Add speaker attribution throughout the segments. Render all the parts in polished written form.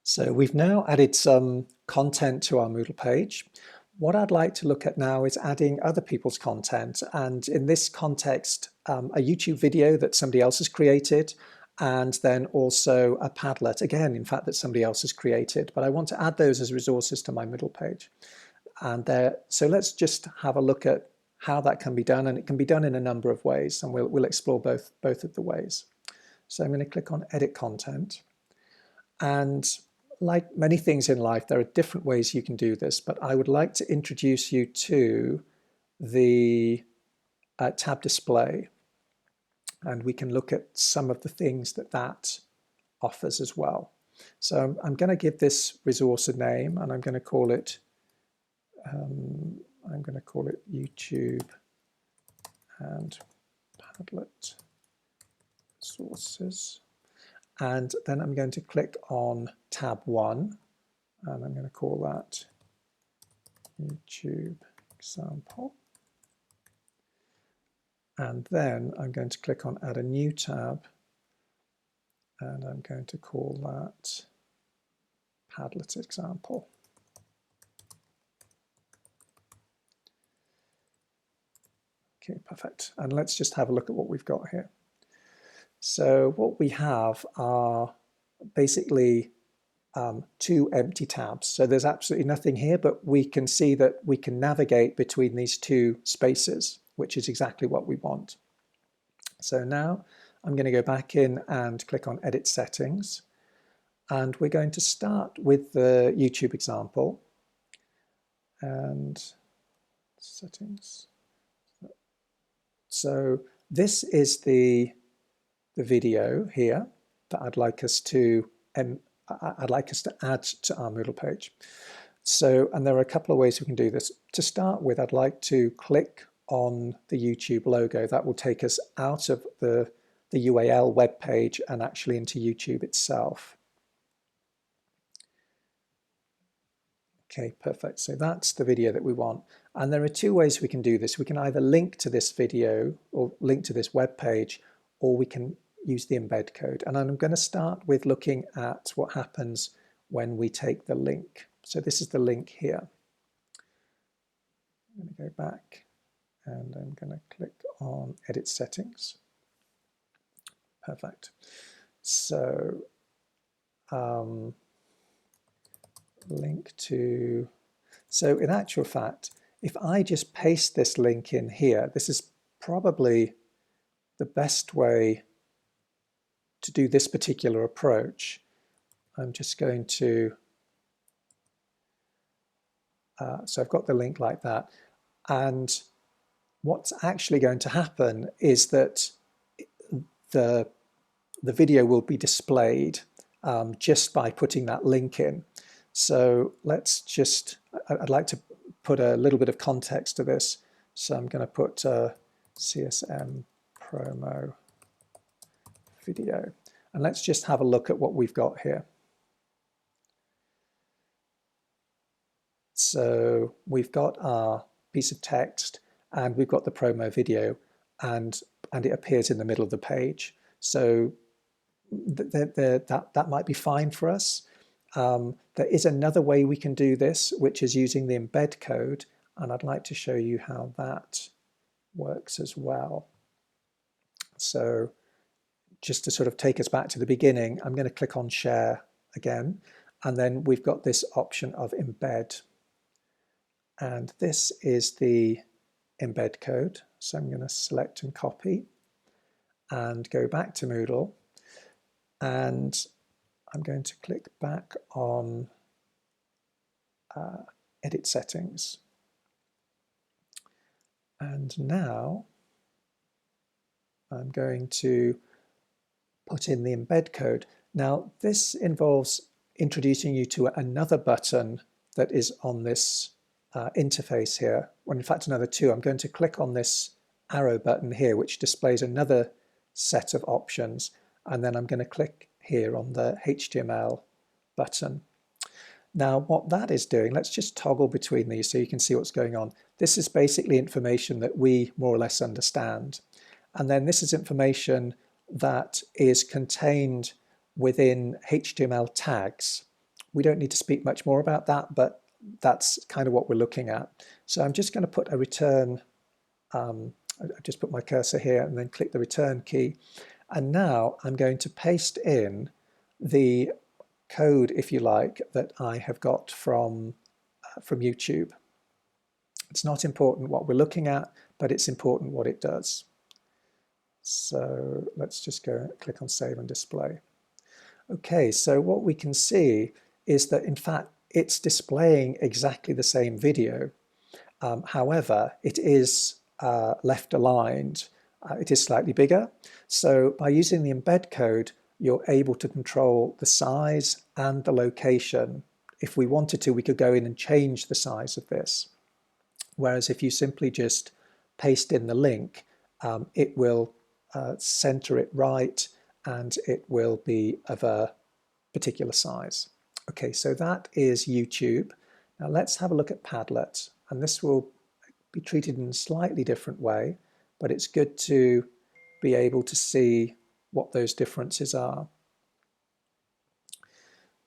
Speaker 1: So we've now added some content to our Moodle page. What I'd like to look at now is adding other people's content, and in this context, a YouTube video that somebody else has created, and then also a Padlet, again, in fact, that somebody else has created. But I want to add those as resources to my Moodle page. And so let's just have a look at how that can be done, and it can be done in a number of ways, and we'll explore both of the ways. So I'm going to click on Edit Content, and like many things in life, there are different ways you can do this, but I would like to introduce you to the tab display, and we can look at some of the things that offers as well. So I'm going to give this resource a name, and I'm going to call it YouTube and Padlet resources. And then I'm going to click on tab 1, and I'm going to call that YouTube example. And then I'm going to click on add a new tab, and I'm going to call that Padlet example. Okay, perfect. And let's just have a look at what we've got here. So what we have are basically two empty tabs. So there's absolutely nothing here, but we can see that we can navigate between these two spaces, which is exactly what we want. So now I'm going to go back in and click on Edit Settings. And we're going to start with the YouTube example. And settings. So this is the video here that I'd like us to add to our Moodle page. So, and there are a couple of ways we can do this. To start with, I'd like to click on the YouTube logo. That will take us out of the UAL web page and actually into YouTube itself. Okay, perfect. So that's the video that we want. And there are two ways we can do this. We can either link to this video or link to this web page, or we can use the embed code. And I'm going to start with looking at what happens when we take the link. So this is the link here. I'm going to go back and I'm going to click on Edit Settings. Perfect. So link to, so in actual fact, if I just paste this link in here, this is probably the best way to do this particular approach. I'm just going to, so I've got the link like that. And what's actually going to happen is that the video will be displayed just by putting that link in. So let's just, I'd like to put a little bit of context to this. So I'm going to put CSM promo video. And let's just have a look at what we've got here. So we've got our piece of text and we've got the promo video, and it appears in the middle of the page. So that might be fine for us. There is another way we can do this, which is using the embed code, and I'd like to show you how that works as well. So just to sort of take us back to the beginning, I'm going to click on Share again, and then we've got this option of Embed. And this is the embed code. So I'm going to select and copy and go back to Moodle, and I'm going to click back on Edit Settings. And now I'm going to put in the embed code. Now this involves introducing you to another button that is on this interface here. Well, in fact, another two. I'm going to click on this arrow button here, which displays another set of options. And then I'm going to click here on the HTML button. Now what that is doing, let's just toggle between these so you can see what's going on. This is basically information that we more or less understand. And then this is information that is contained within HTML tags, we don't need to speak much more about that, but that's kind of what we're looking at. So I'm just going to put a return, I've just put my cursor here and then click the return key. And now I'm going to paste in the code, if you like, that I have got from YouTube. It's not important what we're looking at, but it's important what it does. So let's just go click on Save and Display. Okay, so what we can see is that in fact it's displaying exactly the same video. However, it is left aligned. It is slightly bigger. So by using the embed code, you're able to control the size and the location. If we wanted to, we could go in and change the size of this. Whereas if you simply just paste in the link, it will center it right and it will be of a particular size. Okay, so that is YouTube. Now let's have a look at Padlet, and this will be treated in a slightly different way, but it's good to be able to see what those differences are.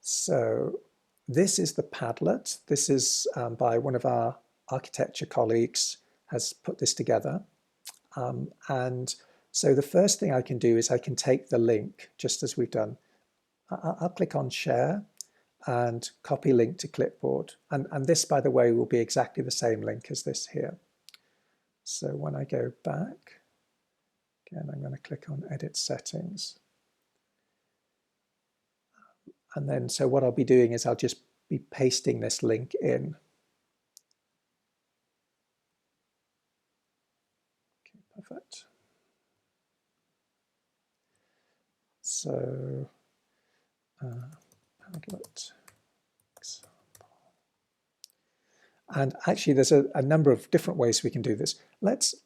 Speaker 1: So this is the Padlet. This is by one of our architecture colleagues has put this together. And so the first thing I can do is I can take the link, just as we've done. I'll click on Share and copy link to clipboard. And this, by the way, will be exactly the same link as this here. So when I go back, again, I'm going to click on Edit Settings. And then, so what I'll be doing is I'll just be pasting this link in. Okay, perfect. So, Padlet example. And actually, there's a number of different ways we can do this. Let's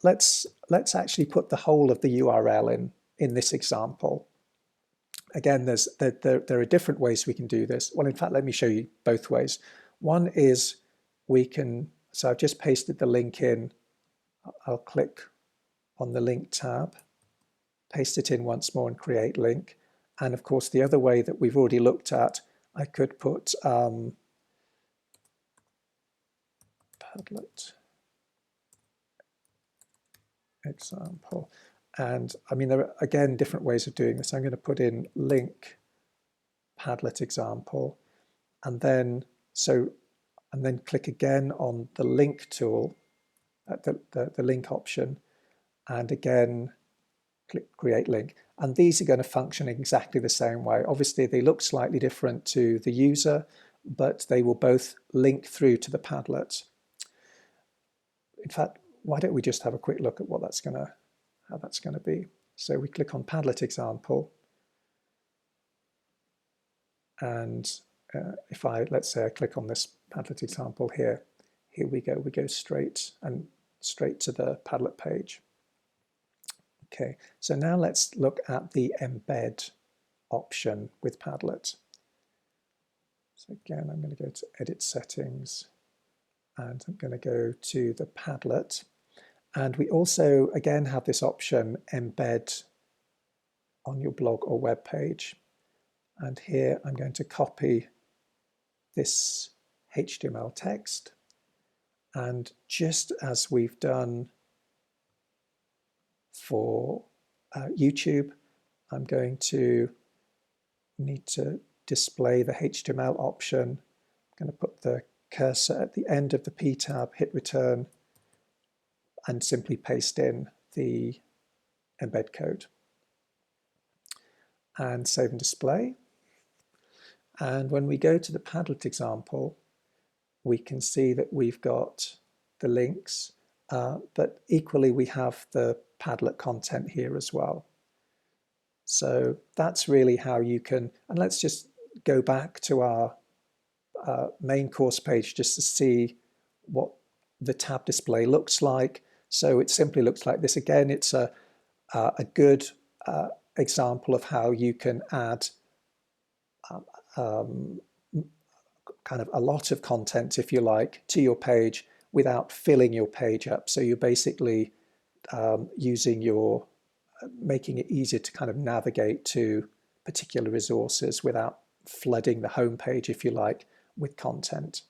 Speaker 1: actually put the whole of the URL in this example. Again, there are different ways we can do this. Well, in fact, let me show you both ways. One is we can, so I've just pasted the link in. I'll click on the link tab, paste it in once more and create link. And of course, the other way that we've already looked at, I could put Padlet example. And I mean, there are, again, different ways of doing this. I'm going to put in link Padlet example, and then click again on the link tool, the link option, and again, click create link. And these are going to function exactly the same way. Obviously, they look slightly different to the user, but they will both link through to the Padlet. In fact, why don't we just have a quick look at what that's going to, how that's going to be. So we click on Padlet example, and if let's say I click on this Padlet example here we go straight to the Padlet page. Okay, so now let's look at the embed option with Padlet. So again, I'm going to go to Edit Settings, and I'm going to go to the Padlet. And we also, again, have this option, Embed on your blog or web page. And here I'm going to copy this HTML text. And just as we've done for YouTube, I'm going to need to display the HTML option. I'm going to put the cursor at the end of the P tab, hit return, and simply paste in the embed code. And save and display. And when we go to the Padlet example, we can see that we've got the links, but equally we have the Padlet content here as well. So that's really how you can, and let's just go back to our main course page just to see what the tab display looks like. So it simply looks like this. Again, it's a good example of how you can add kind of a lot of content, if you like, to your page without filling your page up. So you're basically making it easier to kind of navigate to particular resources without flooding the home page, if you like, with content.